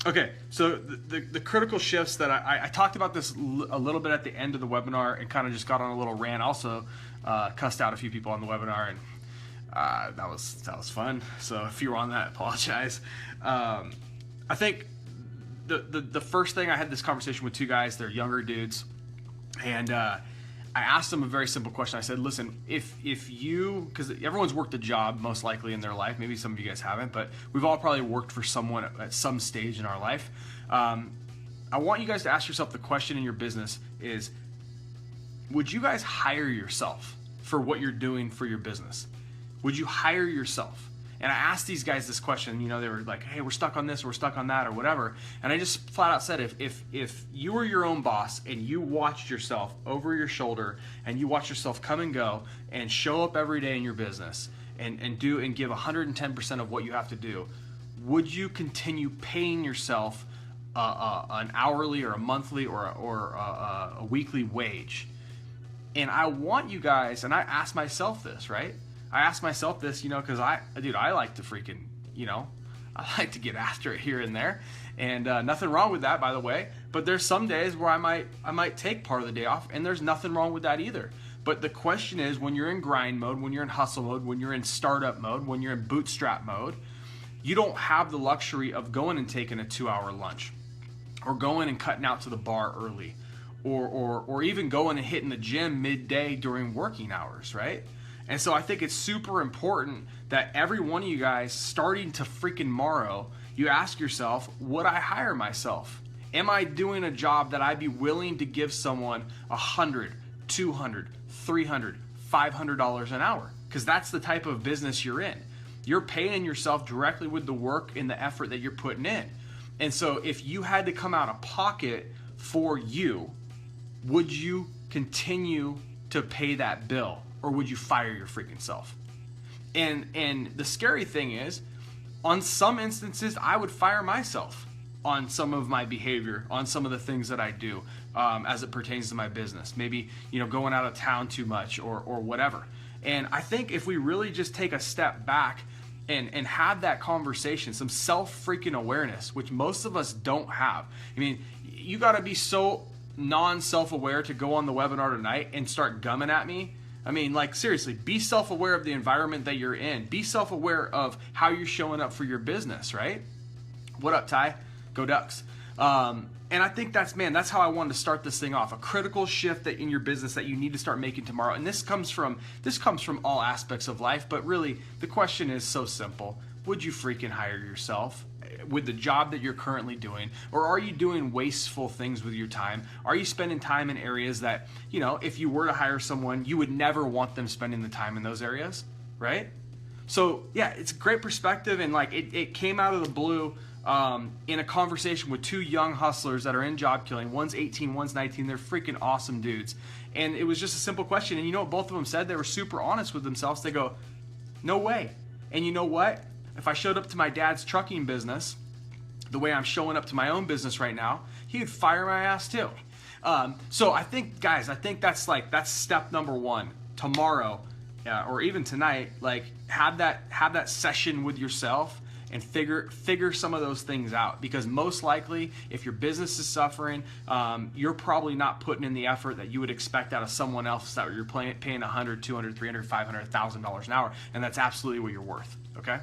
Okay, so the critical shifts that I talked about this a little bit at the end of the webinar and kind of just got on a little rant. Also, cussed out a few people on the webinar, and that was fun. So if you were on that, I apologize. I think the first thing, I had this conversation with two guys. They're younger dudes, and I asked them a very simple question. I said, listen, if you, because everyone's worked a job most likely in their life, maybe some of you guys haven't, but we've all probably worked for someone at some stage in our life. I want you guys to ask yourself the question in your business is, would you guys hire yourself for what you're doing for your business? Would you hire yourself? And I asked these guys this question. You know, they were like, hey, we're stuck on this, or we're stuck on that, or whatever. And I just flat out said, if you were your own boss and you watched yourself over your shoulder and you watch yourself come and go and show up every day in your business and give 110% of what you have to do, would you continue paying yourself an hourly or a monthly or a weekly wage? And I want you guys, and I asked myself this, right? I asked myself this, you know, because I like to freaking, you know, I like to get after it here and there, and nothing wrong with that, by the way. But there's some days where I might take part of the day off, and there's nothing wrong with that either. But the question is, when you're in grind mode, when you're in hustle mode, when you're in startup mode, when you're in bootstrap mode, you don't have the luxury of going and taking a 2-hour lunch, or going and cutting out to the bar early, or even going and hitting the gym midday during working hours, right? And so I think it's super important that every one of you guys, starting to freaking tomorrow, you ask yourself, would I hire myself? Am I doing a job that I'd be willing to give someone $100, $200, $300, $500 an hour? Because that's the type of business you're in. You're paying yourself directly with the work and the effort that you're putting in. And so if you had to come out of pocket for you, would you continue to pay that bill? Or would you fire your freaking self? And the scary thing is, on some instances, I would fire myself on some of my behavior, on some of the things that I do as it pertains to my business. Maybe, you know, going out of town too much or whatever. And I think if we really just take a step back and have that conversation, some self-freaking awareness, which most of us don't have. I mean, you got to be so non-self-aware to go on the webinar tonight and start gumming at me. I mean, like, seriously, be self-aware of the environment that you're in. Be self-aware of how you're showing up for your business, right? What up, Ty? Go Ducks. And I think that's how I wanted to start this thing off. A critical shift that in your business that you need to start making tomorrow. And this comes from all aspects of life, but really the question is so simple. Would you freaking hire yourself with the job that you're currently doing? Or are you doing wasteful things with your time? Are you spending time in areas that, you know, if you were to hire someone, you would never want them spending the time in those areas, right? So yeah, it's a great perspective, and like it came out of the blue in a conversation with two young hustlers that are in job killing. One's 18, one's 19. They're freaking awesome dudes. And it was just a simple question. And you know what both of them said? They were super honest with themselves. They go, no way. And you know what? If I showed up to my dad's trucking business the way I'm showing up to my own business right now, he would fire my ass too. So I think, guys, that's step number one. Tomorrow, or even tonight, like have that session with yourself and figure some of those things out. Because most likely, if your business is suffering, you're probably not putting in the effort that you would expect out of someone else that you're paying $100, $200, $300, $500, $1,000 an hour, and that's absolutely what you're worth. Okay.